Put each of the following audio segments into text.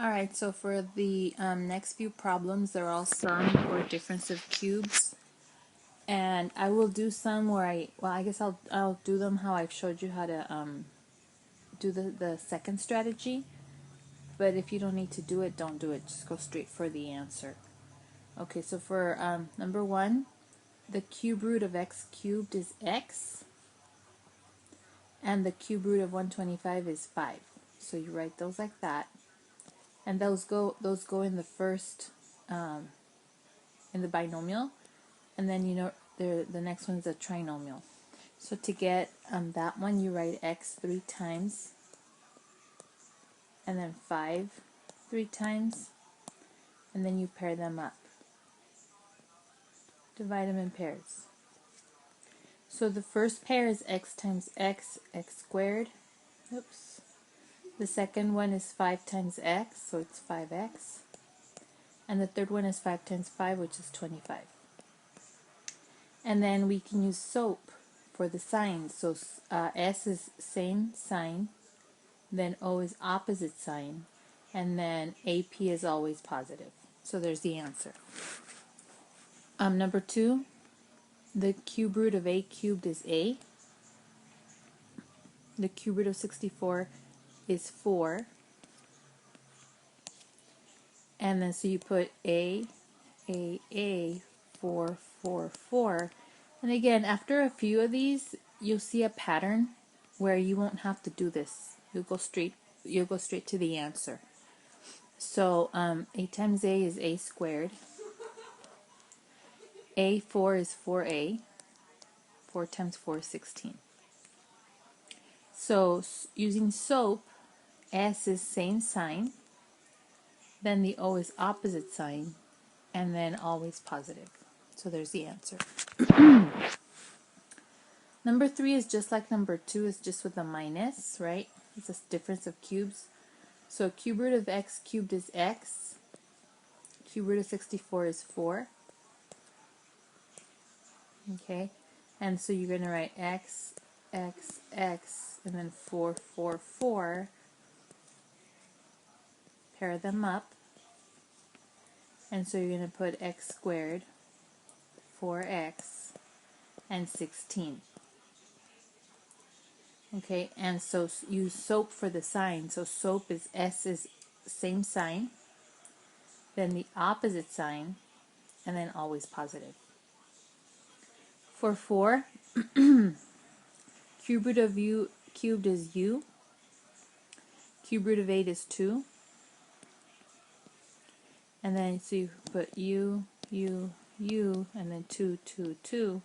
Alright, so for the next few problems, they're all sum or difference of cubes. And I will do some where I guess I'll do them how I showed you how to do the second strategy. But if you don't need to do it, don't do it. Just go straight for the answer. Okay, so for number 1, the cube root of x cubed is x, and the cube root of 125 is 5. So you write those like that. And those go in the first in the binomial, and then the next one is a trinomial. So to get that one, you write x 3 times, and then 5 3 times, and then you pair them up. Divide them in pairs. So the first pair is x times x, x squared. Oops. The second one is 5 times x, so it's 5x. And the third one is 5 times 5, which is 25. And then we can use SOAP for the signs. So S is same sign, then O is opposite sign, and then AP is always positive. So there's the answer. Number 2, the cube root of a cubed is a. The cube root of 64 is 4. And then so you put A, 4, 4, 4. And again, after a few of these, you'll see a pattern where you won't have to do this. You'll go straight to the answer. So A times A is A squared. A4 is 4A. 4 times 4 is 16. So using SOAP, S is same sign, then the O is opposite sign, and then always positive. So there's the answer. Number 3 is just like number 2, it's just with a minus, right? It's a difference of cubes. So cube root of x cubed is x. Cube root of 64 is 4. Okay, and so you're going to write x, x, x, and then 4, 4, 4. Pair them up. And so you're going to put x squared, 4x, and 16. Okay, and so use SOAP for the sign. So SOAP is S is same sign, then the opposite sign, and then always positive. For 4, cube root of u cubed is u. Cube root of 8 is 2. And then so you put u, u, u, and then 2, 2, 2.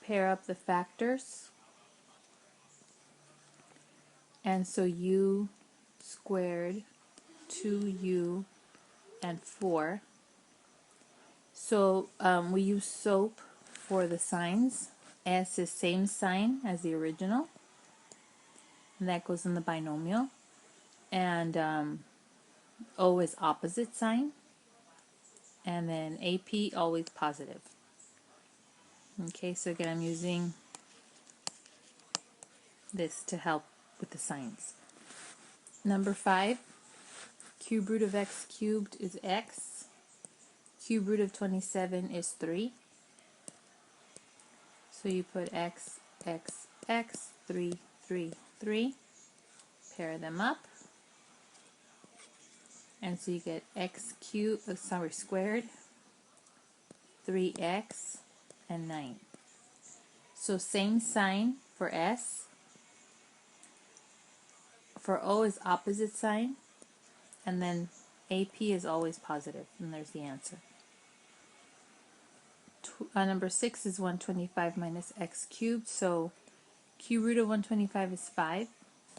Pair up the factors. And so u squared, 2u, and 4. So we use SOAP for the signs. S is same sign as the original, and that goes in the binomial. And O is opposite sign, and then AP always positive. Okay, so again I'm using this to help with the signs. Number 5, cube root of x cubed is x. Cube root of 27 is 3. So you put x, x, x, 3, 3, 3. Pair them up. And so you get x squared, 3x, and 9. So same sign for S. For O is opposite sign, and then AP is always positive, and there's the answer. Number 6 is 125 minus x cubed, so cube root of 125 is 5.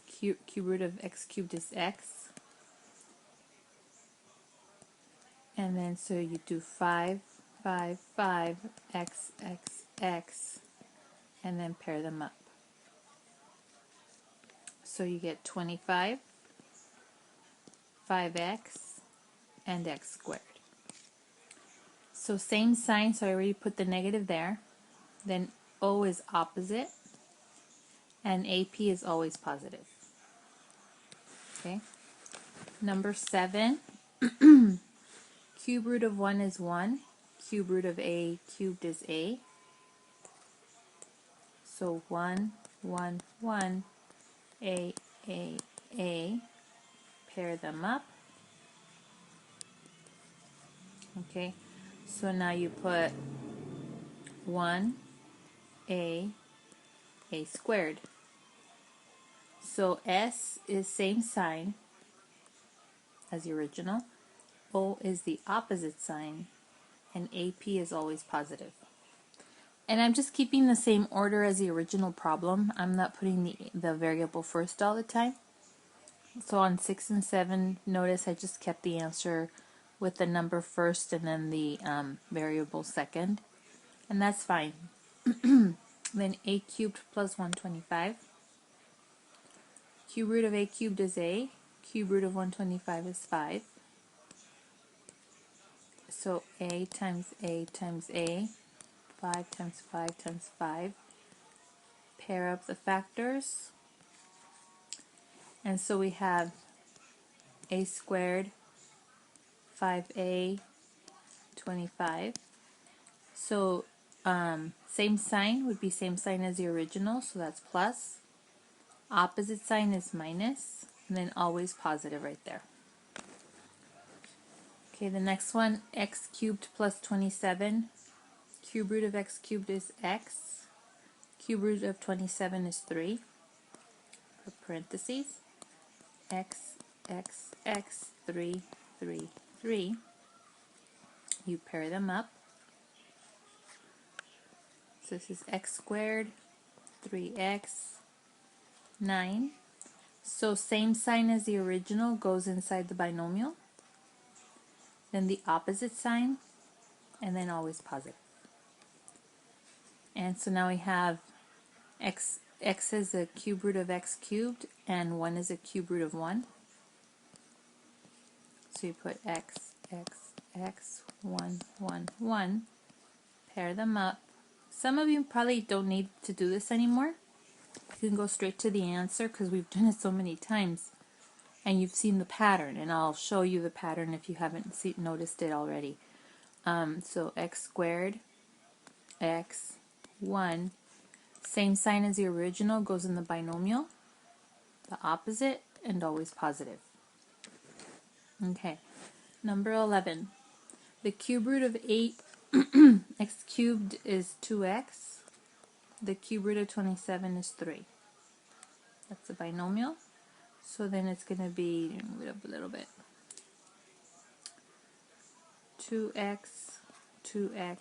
Cube root of x cubed is x. And then so you do 5, 5, 5, x, x, x, and then pair them up. So you get 25, 5x, and x squared. So same sign, so I already put the negative there. Then O is opposite, and AP is always positive. Okay? Number 7, cube root of 1 is 1. Cube root of a cubed is a. So 1, 1, 1, a, a. Pair them up. Okay, so now you put 1, a squared. So S is same sign as the original. O is the opposite sign. And AP is always positive. And I'm just keeping the same order as the original problem. I'm not putting the variable first all the time. So on 6 and 7, notice I just kept the answer with the number first and then the variable second. And that's fine. Then a cubed plus 125. Cube root of a cubed is a. Cube root of 125 is 5. So a times a times a. 5 times 5 times 5. Pair up the factors. And so we have a squared, 5a, 25. So same sign would be same sign as the original, so that's plus. Opposite sign is minus, and then always positive right there. Okay, the next one, x cubed plus 27. Cube root of x cubed is x. Cube root of 27 is 3. For parentheses. X, 3, 3, 3. You pair them up. So this is x squared, 3x, 9. So same sign as the original goes inside the binomial. Then the opposite sign, and then always positive. And so now we have x is a cube root of x cubed, and 1 is a cube root of 1. So you put x, 1, 1, 1. Pair them up. Some of you probably don't need to do this anymore. You can go straight to the answer because we've done it so many times. And you've seen the pattern, and I'll show you the pattern if you haven't noticed it already. So x squared, x, 1. Same sign as the original goes in the binomial. The opposite, and always positive. Okay, number 11. The cube root of 8, x cubed is 2x. The cube root of 27 is 3. That's a binomial. So then it's going to be, move it up a little bit, 2x, 2x,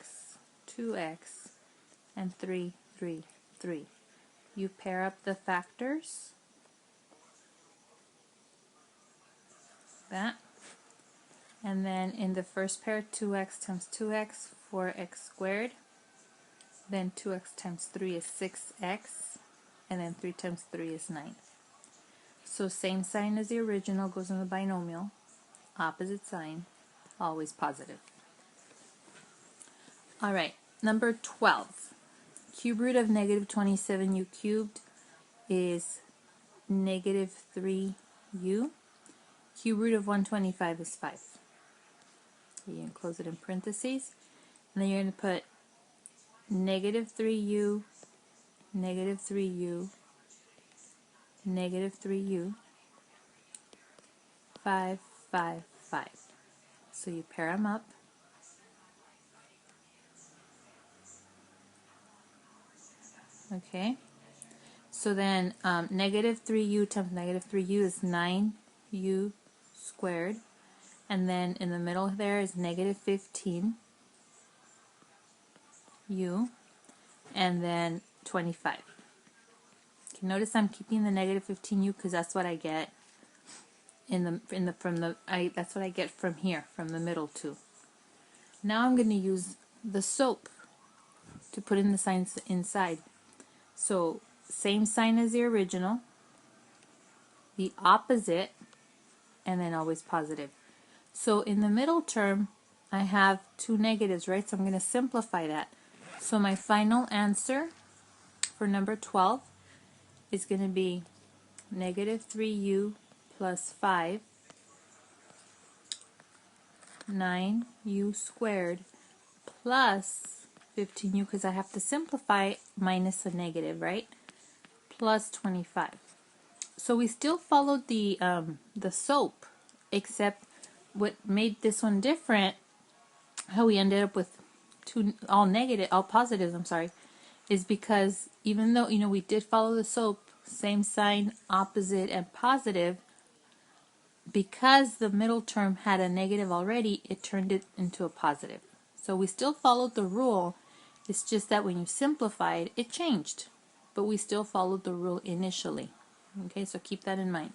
2x, and 3, 3, 3. You pair up the factors. That. And then in the first pair, 2x times 2x, 4x squared. Then 2x times 3 is 6x. And then 3 times 3 is 9. So same sign as the original goes in the binomial. Opposite sign, always positive. Alright, number 12. Cube root of negative 27u cubed is negative 3u. Cube root of 125 is 5. You can close it in parentheses. And then you're going to put negative 3u, negative 3u, negative 3u, 5, 5, 5. So you pair them up. Okay. So then negative 3u times negative 3u is 9u squared. And then in the middle there is negative 15u. And then 25. Okay, notice I'm keeping the negative 15u because that's what I get that's what I get from here, from the middle too. Now I'm going to use the SOAP to put in the signs inside. So same sign as the original, the opposite, and then always positive. So in the middle term, I have two negatives, right? So I'm going to simplify that. So my final answer for number 12 is going to be negative 3u plus 5 9u squared plus 15u, because I have to simplify minus a negative, right? Plus 25. So we still followed the SOAP, except what made this one different, how we ended up with all positives, I'm sorry, is because even though, we did follow the SOAP, same sign, opposite, and positive, because the middle term had a negative already, it turned it into a positive. So we still followed the rule, it's just that when you simplified, it changed. But we still followed the rule initially. Okay, so keep that in mind.